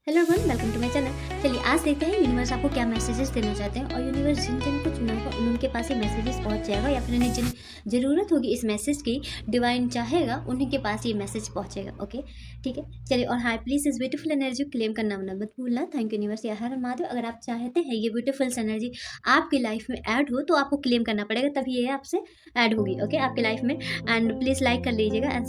Hello everyone, welcome to my channel. चलिए आज देखते हैं यूनिवर्स आपको क्या मैसेजेस देना चाहते हैं और यूनिवर्स जिन जिन को चुना होगा उनके पास ये मैसेजेस पहुंच जाएगा या फिर उन्हें जिन ज़रूरत होगी इस मैसेज की, डिवाइन चाहेगा उन्हीं के पास ये मैसेज पहुंचेगा। ओके, ठीक है। चलिए, और हाई प्लीज इस ब्यूटीफुल एनर्जी क्लेम करना मत भूलना। थैंक यू यूनिवर्स या हर महादेव। अगर आप चाहते हैं ये ब्यूटीफुल एनर्जी आपकी लाइफ में ऐड हो तो आपको क्लेम करना पड़ेगा, तभी ये आपसे ऐड होगी ओके आपकी लाइफ में। एंड प्लीज़ लाइक कर लीजिएगा एंड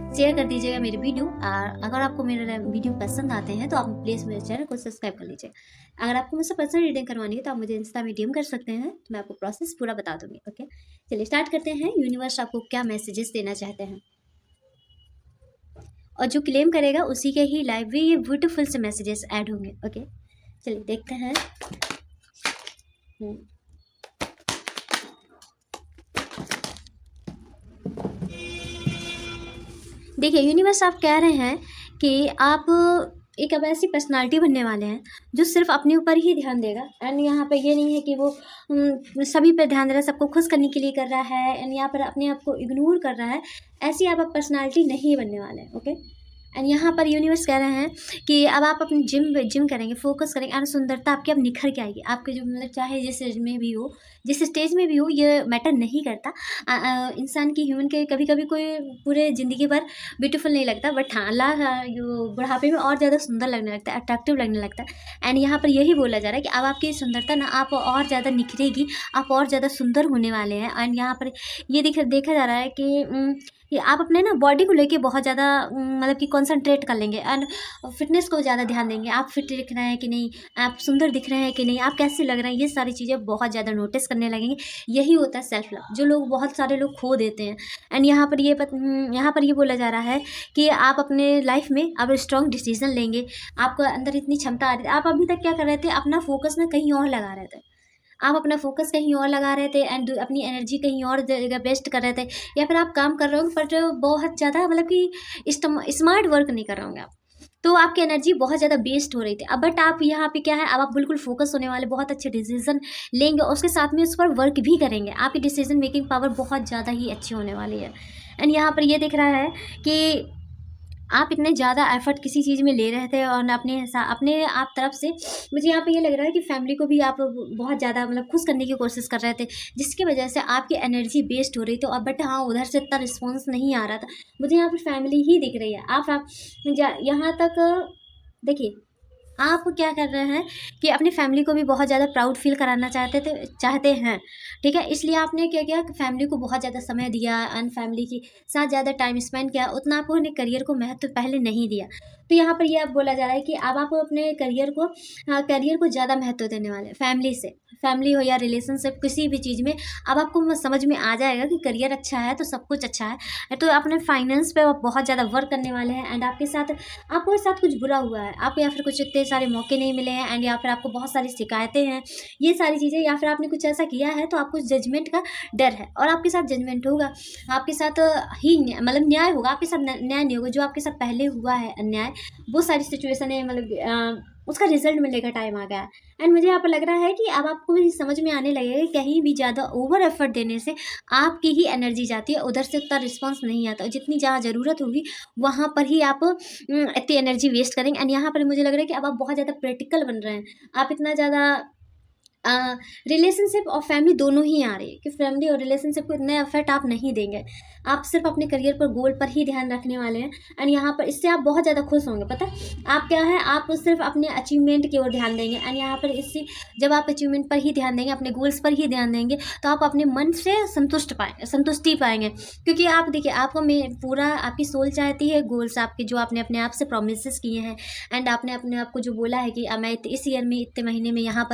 शेयर कर दीजिएगा मेरी वीडियो। और अगर आपको मेरे वीडियो पसंद आते हैं तो आप प्लीज़ मेरे चैनल को सब्सक्राइब कर लीजिए। अगर आपको मुझसे पर्सनल रीडिंग करवानी है तो आप मुझे इंस्टा में डीएम कर सकते हैं, तो मैं आपको प्रोसेस पूरा बता दूंगी। ओके, चलिए स्टार्ट करते हैं। यूनिवर्स आपको क्या मैसेजेस देना चाहते हैं और जो क्लेम करेगा उसी के ही लाइफ में ये ब्यूटीफुल से मैसेजेस ऐड होंगे। ओके, चलिए देखते हैं। देखिए, यूनिवर्स आप कह रहे हैं कि आप एक अब ऐसी पर्सनालिटी बनने वाले हैं जो सिर्फ अपने ऊपर ही ध्यान देगा। एंड यहाँ पे ये नहीं है कि वो सभी पे ध्यान दे रहा है, सबको खुश करने के लिए कर रहा है एंड यहाँ पर अपने आप को इग्नोर कर रहा है। ऐसी आप पर्सनालिटी नहीं बनने वाले हैं। ओके, एंड यहाँ पर यूनिवर्स कह रहे हैं कि अब आप अपनी जिम करेंगे, फोकस करेंगे और सुंदरता आपकी अब निखर के आएगी। आपके जो मतलब चाहे जिस एज में भी हो, जिस स्टेज में भी हो, ये मैटर नहीं करता। इंसान की ह्यूमन के कभी कभी कोई पूरे ज़िंदगी भर ब्यूटीफुल नहीं लगता, बट हाँ जो बुढ़ापे में और ज़्यादा सुंदर लगने लगता है, अट्रैक्टिव लगने लगता है। एंड यहाँ पर यही बोला जा रहा है कि अब आपकी सुंदरता ना आप और ज़्यादा निखरेगी, आप और ज़्यादा सुंदर होने वाले हैं। एंड यहाँ पर ये देखा जा रहा है कि आप अपने ना बॉडी को लेके बहुत ज़्यादा मतलब कि कंसंट्रेट कर लेंगे एंड फिटनेस को ज़्यादा ध्यान देंगे। आप फिट दिख रहे हैं कि नहीं, आप सुंदर दिख रहे हैं कि नहीं, आप कैसे लग रहे हैं, ये सारी चीज़ें बहुत ज़्यादा नोटिस करने लगेंगे। यही होता है सेल्फ लव, जो लोग बहुत सारे लोग खो देते हैं। एंड यहाँ पर ये बोला जा रहा है कि आप अपने लाइफ में अब स्ट्रॉन्ग डिसीजन लेंगे। आपको अंदर इतनी क्षमता आ रही है। आप अभी तक क्या कर रहे थे, अपना फोकस ना कहीं और लगा रहे थे। आप अपना फोकस कहीं और लगा रहे थे एंड अपनी एनर्जी कहीं और जगह वेस्ट कर रहे थे, या फिर आप काम कर रहे हो बट बहुत ज़्यादा मतलब कि स्मार्ट वर्क नहीं कर रहे होंगे आप, तो आपकी एनर्जी बहुत ज़्यादा वेस्ट हो रही थी। अब बट आप यहाँ पे क्या है, अब आप बिल्कुल फोकस होने वाले, बहुत अच्छे डिसीजन लेंगे, उसके साथ में उस पर वर्क भी करेंगे। आपकी डिसीजन मेकिंग पावर बहुत ज़्यादा ही अच्छी होने वाली है। एंड यहाँ पर ये दिख रहा है कि आप इतने ज़्यादा एफर्ट किसी चीज़ में ले रहे थे और अपने आप तरफ से मुझे यहाँ पे ये लग रहा है कि फैमिली को भी आप बहुत ज़्यादा मतलब खुश करने की कोशिश कर रहे थे, जिसकी वजह से आपकी एनर्जी वेस्ट हो रही थी। और बट हाँ, उधर से इतना रिस्पॉन्स नहीं आ रहा था। मुझे यहाँ पर फैमिली ही दिख रही है। आप यहाँ तक देखिए, आप क्या कर रहे हैं कि अपनी फैमिली को भी बहुत ज़्यादा प्राउड फील कराना चाहते हैं, ठीक है। इसलिए आपने क्या किया, फैमिली को बहुत ज़्यादा समय दिया एंड फैमिली के साथ ज़्यादा टाइम स्पेंड किया, उतना आपने करियर को महत्व पहले नहीं दिया। तो यहाँ पर ये आप बोला जा रहा है कि अब आप अपने करियर को ज़्यादा महत्व देने वाले हैं। फैमिली हो या रिलेशनशिप, किसी भी चीज़ में अब आपको समझ में आ जाएगा कि करियर अच्छा है तो सब कुछ अच्छा है। तो अपने फाइनेंस पे आप बहुत ज़्यादा वर्क करने वाले हैं। एंड आपके साथ कुछ बुरा हुआ है, आपको या फिर कुछ इतने सारे मौके नहीं मिले हैं एंड या फिर आपको बहुत सारी शिकायतें हैं, ये सारी चीज़ें, या फिर आपने कुछ ऐसा किया है तो आपको जजमेंट का डर है और आपके साथ जजमेंट होगा, आपके साथ ही मतलब न्याय होगा, आपके साथ न्याय नहीं होगा। जो आपके साथ पहले हुआ है अन्याय, वो सारी सिचुएशन है, मतलब उसका रिजल्ट मिलने का टाइम आ गया है। एंड मुझे यहाँ पर लग रहा है कि अब आपको भी समझ में आने लगेगा कि कहीं भी ज़्यादा ओवर एफर्ट देने से आपकी ही एनर्जी जाती है, उधर से उतना रिस्पॉन्स नहीं आता। जितनी जहाँ ज़रूरत होगी वहाँ पर ही आप इतनी एनर्जी वेस्ट करेंगे। एंड यहाँ पर मुझे लग रहा है कि अब आप बहुत ज़्यादा प्रैक्टिकल बन रहे हैं। आप इतना ज़्यादा रिलेशनशिप और फैमिली दोनों ही आ रही है कि फैमिली और रिलेशनशिप को इतना एफर्ट आप नहीं देंगे। आप सिर्फ अपने करियर पर, गोल पर ही ध्यान रखने वाले हैं। एंड यहाँ पर इससे आप बहुत ज़्यादा खुश होंगे। पता है आप क्या है, आप सिर्फ अपने अचीवमेंट की ओर ध्यान देंगे। एंड यहाँ पर इससे जब आप अचीवमेंट पर ही ध्यान देंगे, अपने गोल्स पर ही ध्यान देंगे, तो आप अपने मन से संतुष्टि पाएंगे। क्योंकि आप देखिए, आपको पूरा आपकी सोल चाहती है गोल्स आपके, जो आपने अपने आप से प्रोमिस किए हैं एंड आपने अपने आप को जो बोला है कि मैं इस ईयर में, इतने महीने में यहाँ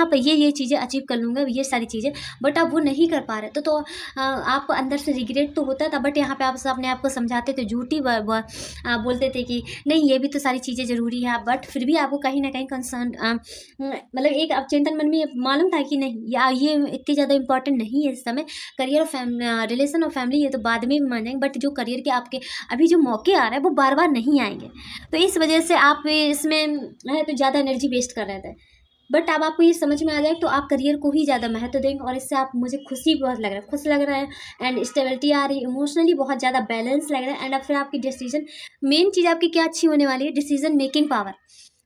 पर ये चीज़ें अचीव कर लूँगा, ये सारी चीज़ें, बट आप वो नहीं कर पा रहे। तो आपको अंदर से रिग्रेट तो होता था, बट यहाँ पे आप अपने आप को समझाते थे, झूठी बोलते थे कि नहीं, ये भी तो सारी चीज़ें ज़रूरी है, बट फिर भी आपको कहीं ना कहीं कंसर्न मतलब एक आप चिंतन मन में मालूम था कि नहीं, या ये इतनी ज़्यादा इंपॉर्टेंट नहीं है इस समय। करियर और रिलेशन और फैमिली ये तो बाद में भी मान जाएंगे, बट जो करियर के आपके अभी जो मौके आ रहे हैं वो बार बार नहीं आएंगे। तो इस वजह से आप इसमें है तो ज़्यादा एनर्जी वेस्ट कर रहे थे। बट अब आपको ये समझ में आ जाए तो आप करियर को ही ज़्यादा महत्व देंगे, और इससे आप, मुझे खुशी बहुत लग रहा है, खुश लग रहा है, एंड स्टेबिलिटी आ रही है, इमोशनली बहुत ज़्यादा बैलेंस लग रहा है। एंड अब फिर आपकी डिसीजन, मेन चीज़ आपकी क्या अच्छी होने वाली है, डिसीजन मेकिंग पावर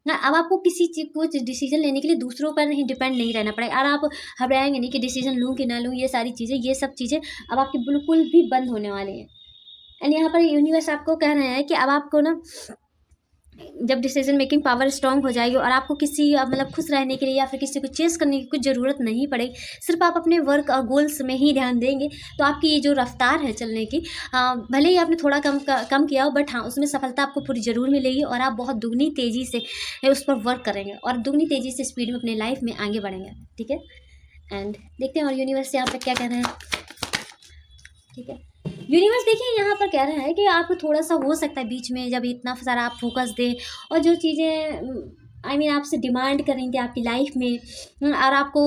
ना। अब आपको किसी चीज़ को डिसीजन लेने के लिए दूसरों पर नहीं डिपेंड नहीं रहना पड़ेगा, और आप घबराएंगे नहीं कि डिसीजन लूँ कि ना लूँ। ये सारी चीज़ें, ये सब चीज़ें अब आपकी बिल्कुल भी बंद होने वाली हैं। एंड यहाँ पर यूनिवर्स आपको कह रहे हैं कि अब आपको ना, जब डिसीजन मेकिंग पावर स्ट्रांग हो जाएगी और आपको किसी मतलब खुश रहने के लिए या फिर किसी को चेस करने की कुछ ज़रूरत नहीं पड़ेगी, सिर्फ आप अपने वर्क और गोल्स में ही ध्यान देंगे, तो आपकी ये जो रफ्तार है चलने की, भले ही आपने थोड़ा कम किया हो, बट हाँ, उसमें सफलता आपको पूरी ज़रूर मिलेगी, और आप बहुत दुगनी तेज़ी से उस पर वर्क करेंगे और दुगनी तेज़ी से स्पीड में अपने लाइफ में आगे बढ़ेंगे। ठीक है, एंड देखते हैं और यूनिवर्स यहाँ पर क्या कह रहे हैं। ठीक है, यूनिवर्स देखिए यहाँ पर कह रहा है कि आपको थोड़ा सा हो सकता है बीच में, जब इतना सारा आप फोकस दें और जो चीज़ें आपसे डिमांड करेंगे आपकी लाइफ में, और आपको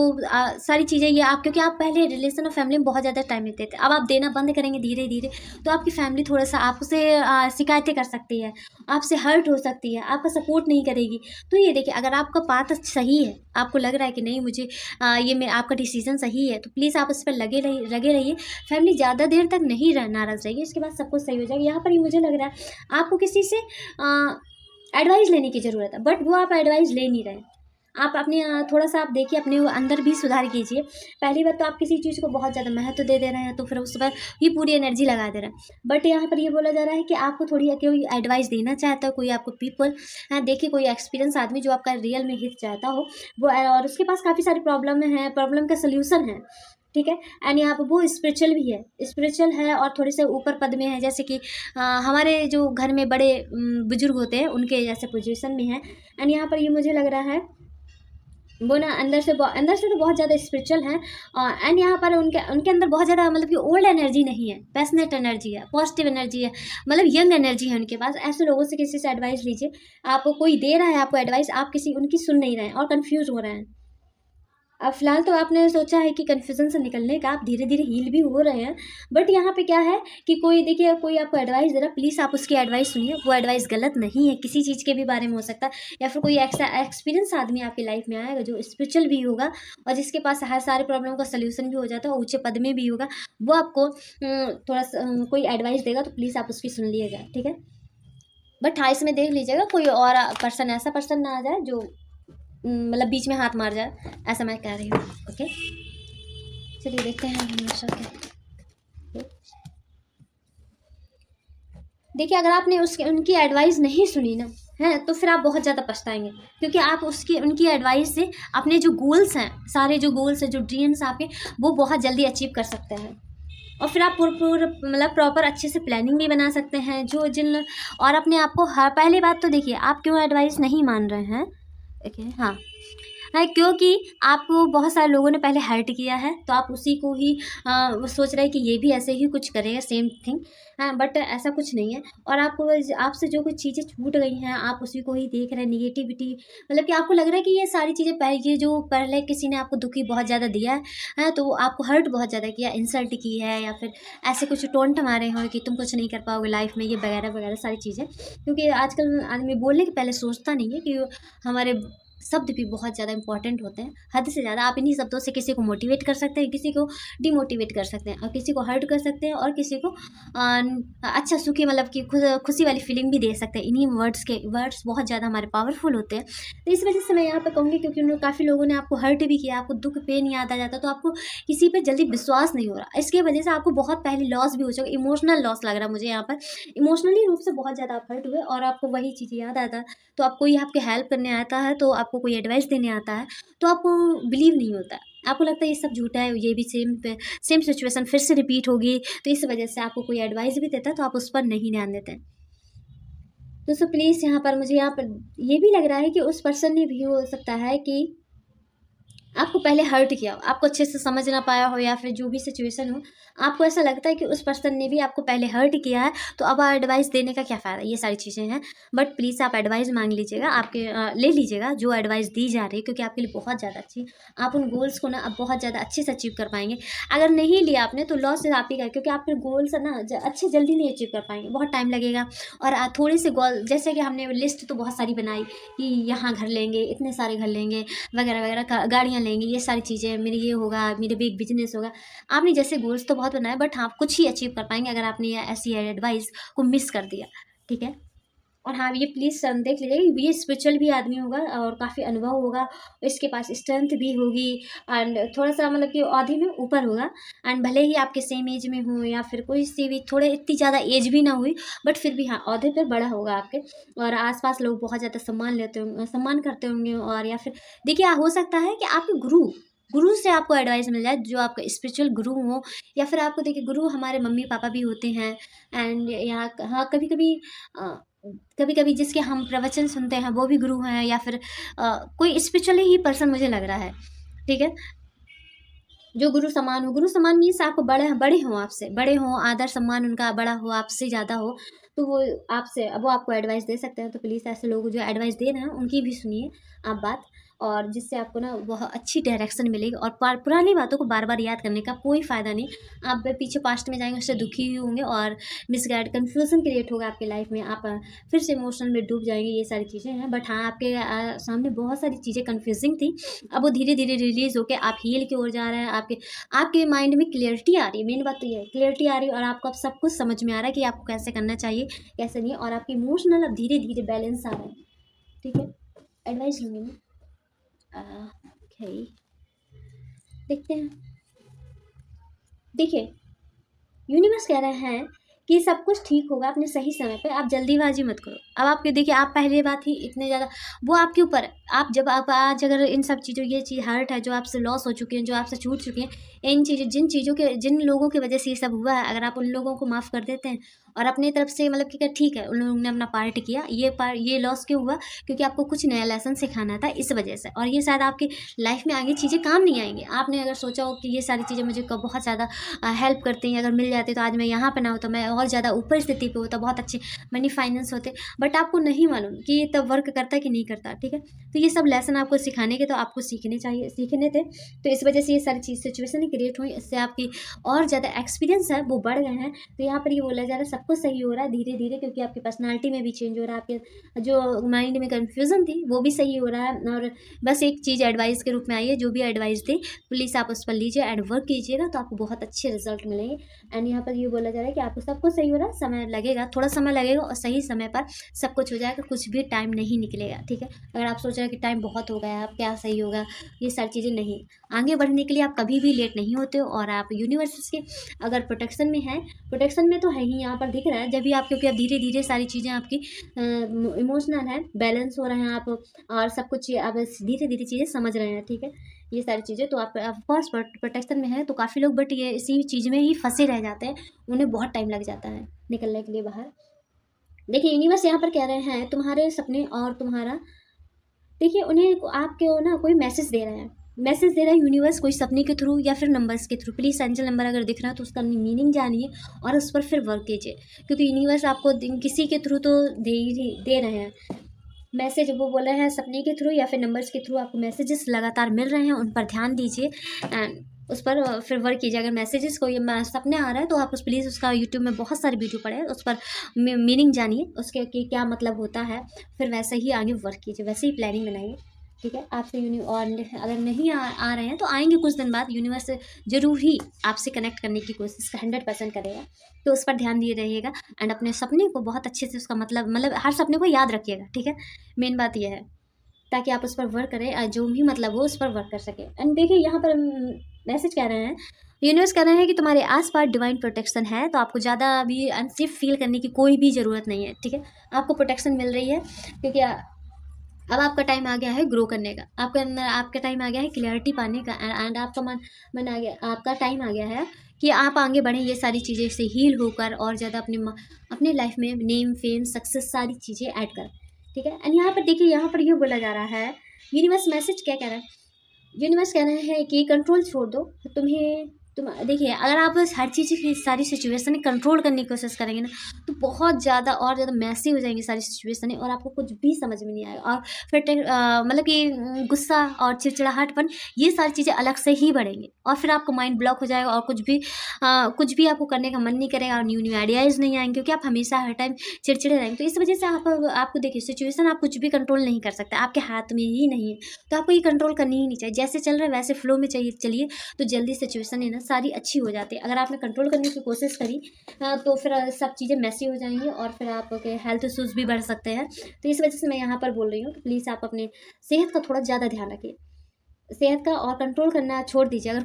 सारी चीज़ें ये आप, क्योंकि आप पहले रिलेशन और फैमिली में बहुत ज़्यादा टाइम देते थे, अब आप देना बंद करेंगे धीरे धीरे, तो आपकी फैमिली थोड़ा सा आपसे शिकायतें कर सकती है, आपसे हर्ट हो सकती है, आपका सपोर्ट नहीं करेगी। तो ये देखिए, अगर आपका पाथ सही है, आपको लग रहा है कि नहीं मुझे ये मेरा आपका डिसीजन सही है, तो प्लीज़ आप उस पर लगे रहिए। फैमिली ज़्यादा देर तक नहीं नाराज़ रहेगी, इसके बाद सब कुछ सही हो जाएगा। यहाँ पर ही मुझे लग रहा है आपको किसी से एडवाइस लेने की ज़रूरत है, बट वो आप एडवाइस ले नहीं रहे। आप अपने थोड़ा सा आप देखिए, अपने अंदर भी सुधार कीजिए। पहली बात तो आप किसी चीज़ को बहुत ज़्यादा महत्व दे रहे हैं, तो फिर उस पर ये पूरी एनर्जी लगा दे रहे हैं। बट यहाँ पर ये बोला जा रहा है कि आपको थोड़ी कोई एडवाइस देना चाहता है, कोई आपको पीपल देखिए, कोई एक्सपीरियंस आदमी जो आपका रियल में हित चाहता हो वो, और उसके पास काफ़ी सारी प्रॉब्लम है, प्रॉब्लम का सोल्यूशन है। ठीक है, एंड यहाँ पर वो स्पिरिचुअल भी है, स्पिरिचुअल है और थोड़े से ऊपर पद में है, जैसे कि हमारे जो घर में बड़े बुजुर्ग होते हैं उनके जैसे पोजीशन में है। एंड यहाँ पर ये मुझे लग रहा है वो ना अंदर से तो बहुत ज़्यादा स्पिरिचुअल हैं, एंड यहाँ पर उनके अंदर बहुत ज़्यादा मतलब कि ओल्ड एनर्जी नहीं है, पैशनेट एनर्जी है, पॉजिटिव एनर्जी है, मतलब यंग एनर्जी है उनके पास। ऐसे लोगों से किसी से एडवाइस लीजिए। आपको कोई दे रहा है आपको एडवाइस, आप किसी उनकी सुन नहीं रहे हैं और कन्फ्यूज़ हो रहे हैं। अब फिलहाल तो आपने सोचा है कि कन्फ्यूज़न से निकलने का, आप धीरे धीरे हील भी हो रहे हैं। बट यहाँ पे क्या है कि कोई देखिए, कोई आपको एडवाइस दे रहा है, प्लीज़ आप उसकी एडवाइस सुनिए। वो एडवाइस गलत नहीं है, किसी चीज़ के भी बारे में हो सकता है, या फिर कोई एक्सपीरियंस आदमी आपकी लाइफ में आएगा जो स्पिरिचुअल भी होगा और जिसके पास हर सारे प्रॉब्लम का सोल्यूशन भी हो जाता है, ऊँचे पद में भी होगा। वो आपको थोड़ा सा कोई एडवाइस देगा, तो प्लीज़ आप उसकी सुन लीजिएगा। ठीक है, बट हाँ, इसमें देख लीजिएगा कोई और ऐसा पर्सन ना आ जाए जो मतलब बीच में हाथ मार जाए, ऐसा मैं कह रही हूँ। ओके, चलिए देखते हैं हमेशा क्या। देखिए, अगर आपने उनकी एडवाइस नहीं सुनी ना है, तो फिर आप बहुत ज़्यादा पछताएंगे, क्योंकि आप उनकी एडवाइस से अपने जो गोल्स हैं, सारे जो गोल्स हैं, जो ड्रीम्स आपके, वो बहुत जल्दी अचीव कर सकते हैं। और फिर आप मतलब प्रॉपर अच्छे से प्लानिंग भी बना सकते हैं और अपने आप को पहली बात तो देखिए, आप क्यों एडवाइस नहीं मान रहे हैं। ओके, हाँ है, क्योंकि आपको बहुत सारे लोगों ने पहले हर्ट किया है, तो आप उसी को ही वो सोच रहे हैं कि ये भी ऐसे ही कुछ करेगा, सेम थिंग। हाँ, बट ऐसा कुछ नहीं है। और आपसे जो कुछ चीज़ें छूट गई हैं, आप उसी को ही देख रहे हैं, निगेटिविटी, मतलब कि आपको लग रहा है कि ये सारी चीज़ें ये जो पहले किसी ने आपको दुखी बहुत ज़्यादा दिया है, तो आपको हर्ट बहुत ज़्यादा किया, इंसल्ट की है, या फिर ऐसे कुछ टोंट मारे हो कि तुम कुछ नहीं कर पाओगे लाइफ में, ये वगैरह वगैरह सारी चीज़ें। क्योंकि आजकल आदमी बोलने के पहले सोचता नहीं है कि हमारे शब्द भी बहुत ज़्यादा इंपॉर्टेंट होते हैं, हद से ज़्यादा। आप इन्हीं शब्दों से किसी को मोटिवेट कर सकते हैं, किसी को डिमोटिवेट कर सकते हैं, और किसी को हर्ट कर सकते हैं, और किसी को अच्छा सुखी, मतलब कि खुशी वाली फीलिंग भी दे सकते हैं। इन्हीं वर्ड्स बहुत ज़्यादा हमारे पावरफुल होते हैं। तो इस वजह से मैं यहाँ पे कहूँगी, क्योंकि काफ़ी लोगों ने आपको हर्ट भी किया, आपको दुख पेन याद आ जाता, तो आपको किसी पर जल्दी विश्वास नहीं हो रहा। इसकी वजह से आपको बहुत पहले लॉस भी हो चुका, इमोशनल लॉस लग रहा है मुझे यहाँ पर। इमोशनली रूप से बहुत ज़्यादा आप हर्ट हुए, और आपको वही चीज़ याद आता, तो आप कोई आपकी हेल्प करने आता है, तो आपको कोई एडवाइस देने आता है, तो आपको बिलीव नहीं होता है, आपको लगता है ये सब झूठा है, ये भी सेम सिचुएशन फिर से रिपीट होगी। तो इस वजह से आपको कोई एडवाइस भी देता है, तो आप उस पर नहीं ध्यान देते हैं। दोस्तों प्लीज़, यहाँ पर मुझे ये भी लग रहा है कि उस पर्सन ने भी हो सकता है कि आपको पहले हर्ट किया हो, आपको अच्छे से समझ ना पाया हो, या फिर जो भी सिचुएशन हो, आपको ऐसा लगता है कि उस पर्सन ने भी आपको पहले हर्ट किया है, तो अब एडवाइस देने का क्या फ़ायदा। ये सारी चीज़ें हैं। बट प्लीज़ आप एडवाइस मांग लीजिएगा, आपके ले लीजिएगा जो एडवाइस दी जा रही है, क्योंकि आपके लिए बहुत ज़्यादा अच्छी, आप उन गोल्स को ना अब बहुत ज़्यादा अच्छे से अचीव कर पाएंगे। अगर नहीं लिया आपने तो लॉस आप ही का है, क्योंकि आप फिर गोल्स ना अच्छे जल्दी नहीं अचीव कर पाएंगे, बहुत टाइम लगेगा। और थोड़े से गोल, जैसे कि हमने लिस्ट तो बहुत सारी बनाई कि यहाँ घर लेंगे, इतने सारे घर लेंगे, वगैरह वगैरह, गाड़ियाँ लेंगे, ये सारी चीज़ें, मेरे ये होगा, मेरे भी एक बिजनेस होगा। आपने जैसे गोल्स तो बहुत बनाए, बट हाँ कुछ ही अचीव कर पाएंगे अगर आपने ये ऐसी एडवाइस को मिस कर दिया। ठीक है। और हाँ, ये प्लीज़ देख लीजिए, ये स्पिरिचुअल भी आदमी होगा और काफ़ी अनुभव होगा, इसके पास स्ट्रेंथ भी होगी, एंड थोड़ा सा मतलब कि औहदे में ऊपर होगा। एंड भले ही आपके सेम एज में हो, या फिर कोई सी भी थोड़े इतनी ज़्यादा एज भी ना हुई, बट फिर भी हाँ औहदे पर बड़ा होगा आपके। और आसपास लोग बहुत ज़्यादा सम्मान लेते होंगे, सम्मान करते होंगे। और या फिर देखिए, हो सकता है कि आपके गुरु गुरु से आपको एडवाइस मिल जाए, जो आपका स्पिरिचुअल गुरु हो। या फिर आपको देखिए, गुरु हमारे मम्मी पापा भी होते हैं। एंड यहाँ हाँ, कभी कभी कभी कभी जिसके हम प्रवचन सुनते हैं वो भी गुरु हैं, या फिर कोई स्पिरिचुअली ही पर्सन मुझे लग रहा है। ठीक है। जो गुरु समान हो, गुरु समान मीन्स आपको बड़े बड़े हों, आपसे बड़े हों, आदर सम्मान उनका बड़ा हो, आपसे ज़्यादा हो, तो वो आपको एडवाइस दे सकते हैं। तो प्लीज़ ऐसे लोग जो एडवाइस दे रहे हैं उनकी भी सुनिए आप बात, और जिससे आपको ना बहुत अच्छी डायरेक्शन मिलेगी। और पुरानी बातों को बार बार याद करने का कोई फ़ायदा नहीं। आप पीछे पास्ट में जाएंगे, उससे दुखी ही होंगे, और मिसगाइड कन्फ्यूज़न क्रिएट होगा आपकी लाइफ में, आप फिर से इमोशन में डूब जाएंगे। ये सारी चीज़ें हैं। बट हाँ, आपके सामने बहुत सारी चीज़ें कन्फ्यूजिंग थी, अब वो धीरे धीरे रिलीज़ होकर आप हील की ओर जा रहे हैं। आपके आपके माइंड में क्लियरिटी आ रही है। मेन बात तो ये है, क्लियरिटी आ रही है, और आपको अब सब कुछ समझ में आ रहा है कि आपको कैसे करना चाहिए, कैसे नहीं। और आपकी इमोशनल अब धीरे धीरे बैलेंस आ रहा है। ठीक है। एडवाइस लूँगी मैं। ओके, देखते हैं। देखिए, यूनिवर्स कह रहे हैं कि सब कुछ ठीक होगा अपने सही समय पे, आप जल्दीबाजी मत करो। अब आपके देखिए, आप पहले बात ही इतने ज़्यादा, वो आपके ऊपर है। आप जब आप आज अगर इन सब चीज़ों, ये चीज़ हर्ट है जो आपसे लॉस हो चुकी है, जो आपसे छूट चुकी हैं, इन चीज़ों जिन लोगों की वजह से ये सब हुआ है, अगर आप उन लोगों को माफ़ कर देते हैं और अपनी तरफ से मतलब कि ठीक है, उन लोगों ने अपना पार्ट किया, ये लॉस क्यों हुआ, क्योंकि आपको कुछ नया लेसन सिखाना था, इस वजह से। और ये शायद आपकी लाइफ में आगे चीज़ें काम नहीं आएंगी। आपने अगर सोचा हो कि ये सारी चीज़ें मुझे बहुत ज़्यादा हेल्प करती हैं, अगर मिल जाती तो आज मैं यहाँ पे ना होता, मैं और ज़्यादा ऊपर स्थिति पे होता, बहुत अच्छे मनी फाइनेंस होते। बट आपको नहीं मालूम कि ये तब वर्क करता है कि नहीं करता। ठीक है। तो ये सब लेसन आपको सिखाने के, तो आपको सीखने थे। तो इस वजह से ये सारी चीज़ सिचुएशन क्रिएट हुई, इससे आपकी और ज़्यादा एक्सपीरियंस है वो बढ़ गए हैं। तो यहाँ पर ये बोला जा रहा है सब कुछ सही हो रहा है धीरे धीरे, क्योंकि आपकी पर्सनालिटी में भी चेंज हो रहा है, आपके जो माइंड में कन्फ्यूज़न थी वो भी सही हो रहा है। और बस एक चीज़ एडवाइस के रूप में आई है, जो भी एडवाइस दे प्लीज़ आप उस पर लीजिए एंड वर्क कीजिएगा, तो आपको बहुत अच्छे रिजल्ट मिलेंगे। एंड यहाँ पर ये बोला जा रहा है कि आपको सब कुछ सही हो रहा है, समय लगेगा, थोड़ा समय लगेगा, और सही समय पर सब कुछ हो जाएगा, कुछ भी टाइम नहीं निकलेगा। ठीक है। अगर आप सोच रहे हैं कि टाइम बहुत हो गया है, अब क्या सही होगा, ये सारी चीज़ें नहीं। आगे बढ़ने के लिए आप कभी भी लेट नहीं होते हो, और आप यूनिवर्स के अगर प्रोटेक्शन में है, प्रोटेक्शन में तो है ही, यहाँ पर दिख रहा है जब भी आप, क्योंकि अब धीरे धीरे सारी चीज़ें आपकी इमोशनल है, बैलेंस हो रहे हैं आप, और सब कुछ आप धीरे धीरे चीज़ें समझ रहे हैं। ठीक है। ये सारी चीज़ें तो आप ऑफकोर्स प्रोटेक्शन में है, तो काफ़ी लोग बट ये इसी चीज़ में ही फंसे रह जाते हैं, उन्हें बहुत टाइम लग जाता है निकलने के लिए बाहर। देखिए, यूनिवर्स यहाँ पर कह रहे हैं तुम्हारे सपने और तुम्हारा, देखिए उन्हें आपके ना कोई मैसेज दे रहे हैं, मैसेज दे रहा है यूनिवर्स, कोई सपने के थ्रू या फिर नंबर्स के थ्रू। प्लीज़ एंजल नंबर अगर दिख रहा है तो उसका मीनिंग जानिए और उस पर फिर वर्क कीजिए, क्योंकि यूनिवर्स आपको किसी के थ्रू तो दे रहे हैं मैसेज। वो बोल रहे हैं सपने के थ्रू या फिर नंबर्स के थ्रू आपको मैसेजेस लगातार मिल रहे हैं, उन पर ध्यान दीजिए एंड उस पर फिर वर्क कीजिए। अगर मैसेजेस को ये सपने आ रहा है तो आप उस प्लीज़ उसका यूट्यूब में बहुत सारे वीडियो पड़े हैं, उस पर मीनिंग जानिए उसके कि क्या मतलब होता है, फिर वैसे ही आगे वर्क कीजिए, वैसे ही प्लानिंग बनाइए। ठीक है। आपसे और अगर नहीं आ रहे हैं तो आएंगे कुछ दिन बाद, यूनिवर्स जरूर ही आपसे कनेक्ट करने की कोशिश 100% करेगा, तो उस पर ध्यान दिए रहिएगा एंड अपने सपने को बहुत अच्छे से, उसका मतलब हर सपने को याद रखिएगा। ठीक है। मेन बात यह है, ताकि आप उस पर वर्क करें, जो भी मतलब हो उस पर वर्क कर सकें। एंड देखिए, यहाँ पर मैसेज कह रहे हैं, यूनिवर्स कह रहे हैं कि तुम्हारे आसपास डिवाइन प्रोटेक्शन है, तो आपको ज़्यादा अभी अनसेफ फील करने की कोई भी ज़रूरत नहीं है। ठीक है। आपको प्रोटेक्शन मिल रही है, क्योंकि अब आपका टाइम आ गया है ग्रो करने का, आपके अंदर आपका टाइम आ गया है क्लियरिटी पाने का, एंड आपका मन आ गया, आपका टाइम आ गया है कि आप आगे बढ़ें, ये सारी चीज़ें से हील होकर और ज़्यादा अपने लाइफ में नेम फेम सक्सेस सारी चीज़ें ऐड कर। ठीक है। एंड यहाँ पर देखिए, यहाँ पर ये बोला जा रहा है, यूनिवर्स मैसेज क्या कह रहा है, यूनिवर्स कह रहे हैं कि कंट्रोल छोड़ दो। तुम देखिए, अगर आप हर चीज़ की सारी सिचुएशन कंट्रोल करने की कोशिश करेंगे ना, तो बहुत ज़्यादा और ज़्यादा मैसी हो जाएंगी सारी सिचुएशन, और आपको कुछ भी समझ में नहीं आएगा। और फिर मतलब कि गुस्सा और चिड़चिड़ाहटपन, ये सारी चीज़ें अलग से ही बढ़ेंगी, और फिर आपका माइंड ब्लॉक हो जाएगा, और कुछ भी आपको करने का मन नहीं करेगा, और न्यू न्यू आइडियाज़ नहीं आएंगे, क्योंकि आप हमेशा हर टाइम चिड़चिड़े रहेंगे। तो इस वजह से आपको देखिए, सिचुएशन आप कुछ भी कंट्रोल नहीं कर सकते, आपके हाथ में ही नहीं है। तो आपको ये कंट्रोल करनी ही नहीं चाहिए, जैसे चल रहा है वैसे फ्लो में चाहिए चलिए, तो जल्दी सिचुएशन है ना सारी अच्छी हो जाती है। अगर आपने कंट्रोल करने की कोशिश करी तो फिर सब चीज़ें मैसी हो जाएंगी, और फिर आपके हेल्थ इशूज़ भी बढ़ सकते हैं। तो इस वजह से मैं यहाँ पर बोल रही हूँ कि प्लीज़ आप अपने सेहत का थोड़ा ज़्यादा ध्यान रखिए, सेहत का, और कंट्रोल करना छोड़ दीजिए। अगर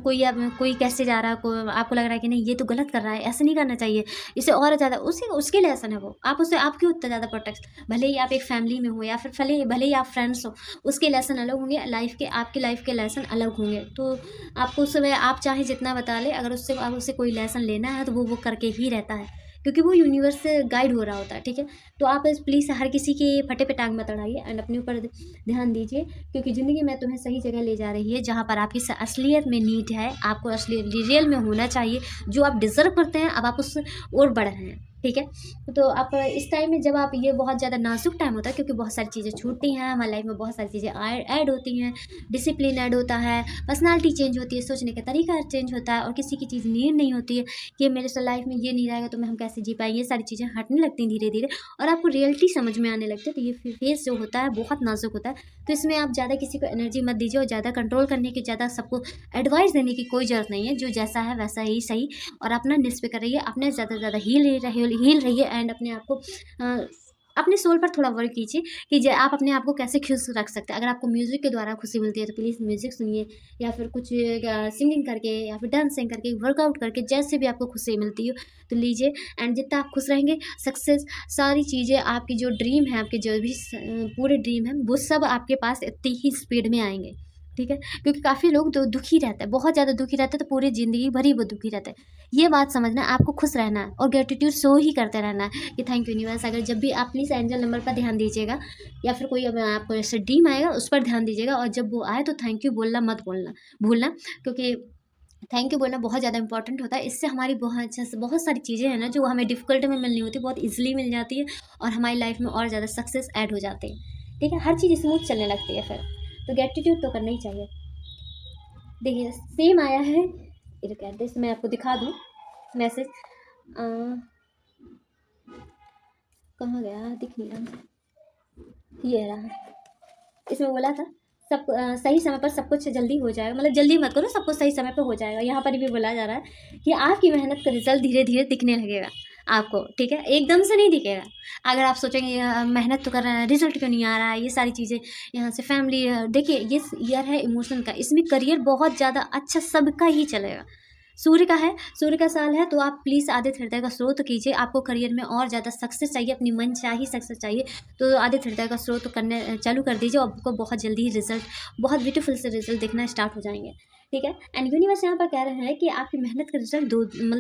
कोई कैसे जा रहा है, आपको लग रहा है कि नहीं ये तो गलत कर रहा है, ऐसा नहीं करना चाहिए, इसे और ज़्यादा, उसके लेसन है वो, आप उसे, आप क्यों उतना ज़्यादा प्रोटेक्ट, भले ही आप एक फैमिली में हो, या फिर भले ही आप फ्रेंड्स हो, उसके लेसन अलग होंगे, आपकी लाइफ के लेसन अलग होंगे। तो आपको उसमें आप चाहे जितना बता ले, अगर उसे कोई लेसन लेना है तो वो करके ही रहता है, क्योंकि वो यूनिवर्स से गाइड हो रहा होता है। ठीक है, तो आप प्लीज़ हर किसी के फटे पे टांग मत अड़ाइए, एंड अपने ऊपर ध्यान दीजिए, क्योंकि ज़िंदगी में तुम्हें सही जगह ले जा रही है, जहाँ पर आपकी असलियत में नीड है, आपको असली रियल में होना चाहिए, जो आप डिज़र्व करते हैं, अब आप उस ओर बढ़ रहे हैं। ठीक है, तो आप इस टाइम में, जब आप, ये बहुत ज़्यादा नाजुक टाइम होता है, क्योंकि बहुत सारी चीज़ें छूटती हैं हमारी लाइफ में, बहुत सारी चीज़ें ऐड होती हैं, डिसिप्लिन ऐड होता है, पर्सनालिटी चेंज होती है, सोचने का तरीका चेंज होता है, और किसी की चीज़ नीड नहीं होती है कि मेरे से लाइफ में ये नहीं रहेगा तो हम कैसे जी पाएंगे, ये सारी चीज़ें हटने लगती हैं धीरे धीरे, और आपको रियलिटी समझ में आने लगती है। तो ये फेस जो होता है बहुत नाजुक होता है, तो इसमें आप ज़्यादा किसी को एनर्जी मत दीजिए, और ज़्यादा कंट्रोल करने की, ज़्यादा सबको एडवाइस देने की कोई ज़रूरत नहीं है, जो जैसा है वैसा ही सही, और अपना निस्बत कर रहिए, अपने ज़्यादा से ज़्यादा हील रहिए, एंड अपने आप को अपने सोल पर थोड़ा वर्क कीजिए कि आप अपने आप को कैसे खुश रख सकते हैं। अगर आपको म्यूज़िक के द्वारा खुशी मिलती है तो प्लीज़ म्यूज़िक सुनिए, या फिर कुछ सिंगिंग करके, या फिर डांसिंग करके, वर्कआउट करके, जैसे भी आपको खुशी मिलती हो तो लीजिए। एंड जितना आप खुश रहेंगे, सक्सेस, सारी चीज़ें, आपकी जो ड्रीम है, आपके जो भी पूरे ड्रीम है, वो सब आपके पास इतनी ही स्पीड में आएंगे। ठीक है, क्योंकि काफ़ी लोग तो दुखी रहते हैं, बहुत ज़्यादा दुखी रहते हैं, तो पूरी ज़िंदगी भर ही वो दुखी रहते हैं। ये बात समझना, आपको खुश रहना है, और ग्रेटिट्यूड शो ही करते रहना है कि थैंक यू यूनिवर्स। अगर जब भी आप प्लीज़ एंजल नंबर पर ध्यान दीजिएगा, या फिर कोई आपको ऐसे ड्रीम आएगा उस पर ध्यान दीजिएगा, और जब वो आए तो थैंक यू बोलना मत भूलना, क्योंकि थैंक यू बोलना बहुत ज़्यादा इंपॉर्टेंट होता है। इससे हमारी बहुत सारी चीज़ें हैं ना, जो हमें डिफ़िकल्ट में मिलनी होती है, बहुत ईजिली मिल जाती है, और हमारी लाइफ में और ज़्यादा सक्सेस ऐड हो जाते हैं। ठीक है, हर चीज़ स्मूथ चलने लगती है फिर, तो ग्रेटिट्यूड तो करना ही चाहिए। देखिए, सेम आया है, इधर कहते हैं, मैं आपको दिखा दूँ मैसेज, कहाँ गया, दिख नहीं रहा, ये रहा। इसमें बोला था सब सही समय पर सब कुछ जल्दी हो जाएगा, मतलब जल्दी मत करो, सब कुछ सही समय पर हो जाएगा। यहाँ पर भी बोला जा रहा है कि आपकी मेहनत का रिजल्ट धीरे धीरे दिखने लगेगा आपको। ठीक है, एकदम से नहीं दिखेगा। अगर आप सोचेंगे मेहनत तो कर रहे हैं, रिजल्ट क्यों नहीं आ रहा है, ये सारी चीज़ें, यहाँ से फैमिली, देखिए ये ईयर है इमोशन का, इसमें करियर बहुत ज़्यादा अच्छा सबका ही चलेगा। सूर्य का साल है, तो आप प्लीज़ आदित्य हृदय का स्रोत कीजिए। आपको करियर में और ज़्यादा सक्सेस चाहिए, अपनी मन चाही सक्सेस चाहिए, तो आदित्य हृदय का स्रोत करने चालू कर दीजिए, और आपको बहुत जल्दी ही रिजल्ट, बहुत ब्यूटीफुल से रिजल्ट दिखना स्टार्ट हो जाएंगे। ठीक है, एंड यूनिवर्स यहाँ पर कह रहे हैं कि आपकी मेहनत का रिजल्ट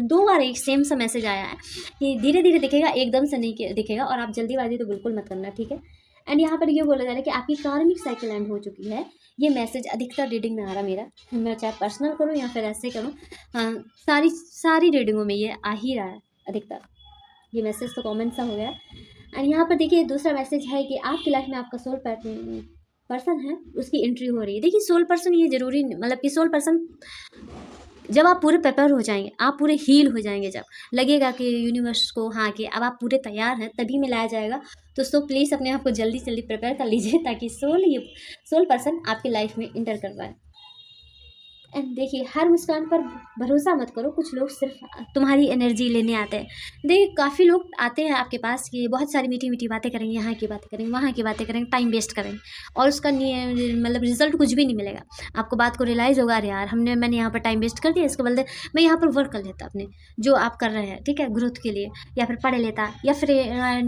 दो बार एक सेम सा मैसेज आया है कि धीरे धीरे दिखेगा, एकदम से नहीं दिखेगा, और आप जल्दीबाजी तो बिल्कुल मत करना। ठीक है, एंड यहाँ पर ये बोला जा रहा है कि आपकी कार्मिक साइकिल एंड हो चुकी है। ये मैसेज अधिकतर रीडिंग में आ रहा मेरा, मैं चाहे पर्सनल करूँ या फिर ऐसे करूँ, हाँ, सारी रीडिंगों में ये आ ही रहा है अधिकतर। ये मैसेज तो कॉमन सा हो गया। एंड यहाँ पर देखिए दूसरा मैसेज है कि आपकी लाइफ में आपका सोल पर्सन है, उसकी एंट्री हो रही है। देखिए सोल पर्सन, ये ज़रूरी, मतलब कि सोल पर्सन जब आप पूरे प्रिपेयर हो जाएंगे, आप पूरे हील हो जाएंगे, जब लगेगा कि यूनिवर्स को हाँ कि अब आप पूरे तैयार हैं, तभी मिलाया जाएगा। तो सो प्लीज़ अपने आप को जल्दी जल्दी प्रिपेयर कर लीजिए, ताकि सोल पर्सन आपकी लाइफ में इंटर कर पाए। एंड देखिए, हर मुस्कान पर भरोसा मत करो, कुछ लोग सिर्फ तुम्हारी एनर्जी लेने आते हैं। देखिए काफ़ी लोग आते हैं आपके पास कि बहुत सारी मीठी मीठी बातें करेंगे, यहाँ की बातें करेंगे, वहाँ की बातें करेंगे, टाइम वेस्ट करेंगे, और उसका मतलब रिजल्ट कुछ भी नहीं मिलेगा। आपको बात को रियलाइज़ होगा, अरे यार मैंने यहाँ पर टाइम वेस्ट कर दिया, इसके बदले मैं यहाँ पर वर्क कर लेता अपने जो आप कर रहे हैं, ठीक है, ग्रोथ के लिए, या फिर पढ़ लेता, या फिर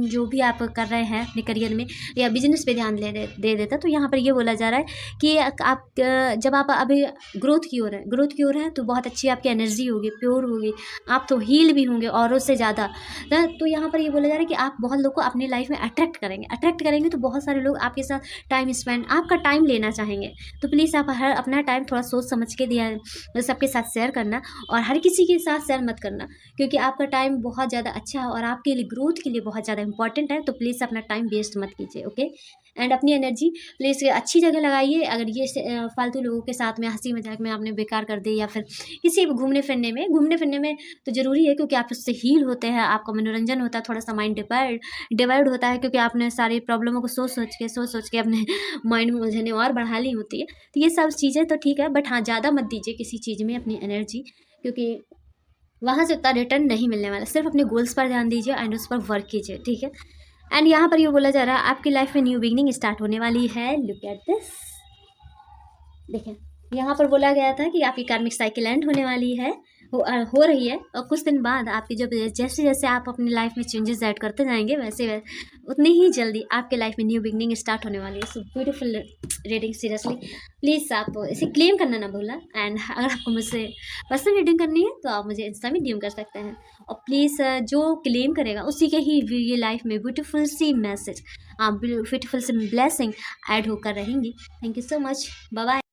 जो भी आप कर रहे हैं अपने करियर में, या बिजनेस पे ध्यान दे देता। तो यहाँ पर ये बोला जा रहा है कि आप जब आप अभी ग्रोथ की ओर है, ग्रोथ की ओर है, तो बहुत अच्छी आपकी एनर्जी होगी, प्योर होगी, आप तो हील भी होंगे औरों से ज़्यादा। तो यहाँ पर ये बोला जा रहा है कि आप बहुत लोग को अपनी लाइफ में अट्रैक्ट करेंगे तो बहुत सारे लोग आपके साथ टाइम स्पेंड, आपका टाइम लेना चाहेंगे। तो प्लीज़ आप हर अपना टाइम थोड़ा सोच समझ के दिया सबके साथ शेयर करना, और हर किसी के साथ शेयर मत करना, क्योंकि आपका टाइम बहुत ज़्यादा अच्छा है और आपके लिए ग्रोथ के लिए बहुत ज़्यादा इंपॉर्टेंट है। तो प्लीज़ अपना टाइम वेस्ट मत कीजिए, ओके। एंड अपनी एनर्जी प्लीज़ अच्छी जगह लगाइए। अगर ये फालतू लोगों के साथ में हंसी मजाक में आपने बेकार कर दी, या फिर किसी भी घूमने फिरने में तो ज़रूरी है, क्योंकि आप उससे हील होते हैं, आपका मनोरंजन होता है, थोड़ा सा माइंड डिवाइड होता है, क्योंकि आपने सारी प्रॉब्लमों को सोच के अपने माइंड में उलझने और बढ़ा ली होती है। तो ये सब चीज़ें तो ठीक है, बट हाँ ज़्यादा मत दीजिए किसी चीज़ में अपनी एनर्जी, क्योंकि वहाँ से उतना रिटर्न नहीं मिलने वाला। सिर्फ अपने गोल्स पर ध्यान दीजिए एंड उस पर वर्क कीजिए, ठीक है। एंड यहाँ पर ये बोला जा रहा है आपकी लाइफ में न्यू बिगनिंग स्टार्ट होने वाली है। लुक एट दिस, देखें यहाँ पर बोला गया था कि आपकी कार्मिक साइकिल एंड होने वाली है, हो रही है, और कुछ दिन बाद आपकी जब जैसे जैसे आप अपनी लाइफ में चेंजेस ऐड करते जाएंगे वैसे उतनी ही जल्दी आपके लाइफ में न्यू बिगनिंग स्टार्ट होने वाली है। So beautiful reading, seriously please आप इसे क्लेम करना ना भूलना। एंड अगर आपको मुझसे पर्सनल रीडिंग करनी है तो आप मुझे इंस्टा में डीएम कर सकते हैं, और प्लीज़ जो क्लेम करेगा उसी के ही ये लाइफ में ब्यूटीफुल सी मैसेज, ब्यूटीफुल सी ब्लेसिंग ऐड होकर रहेंगी। Thank you so much, bye bye.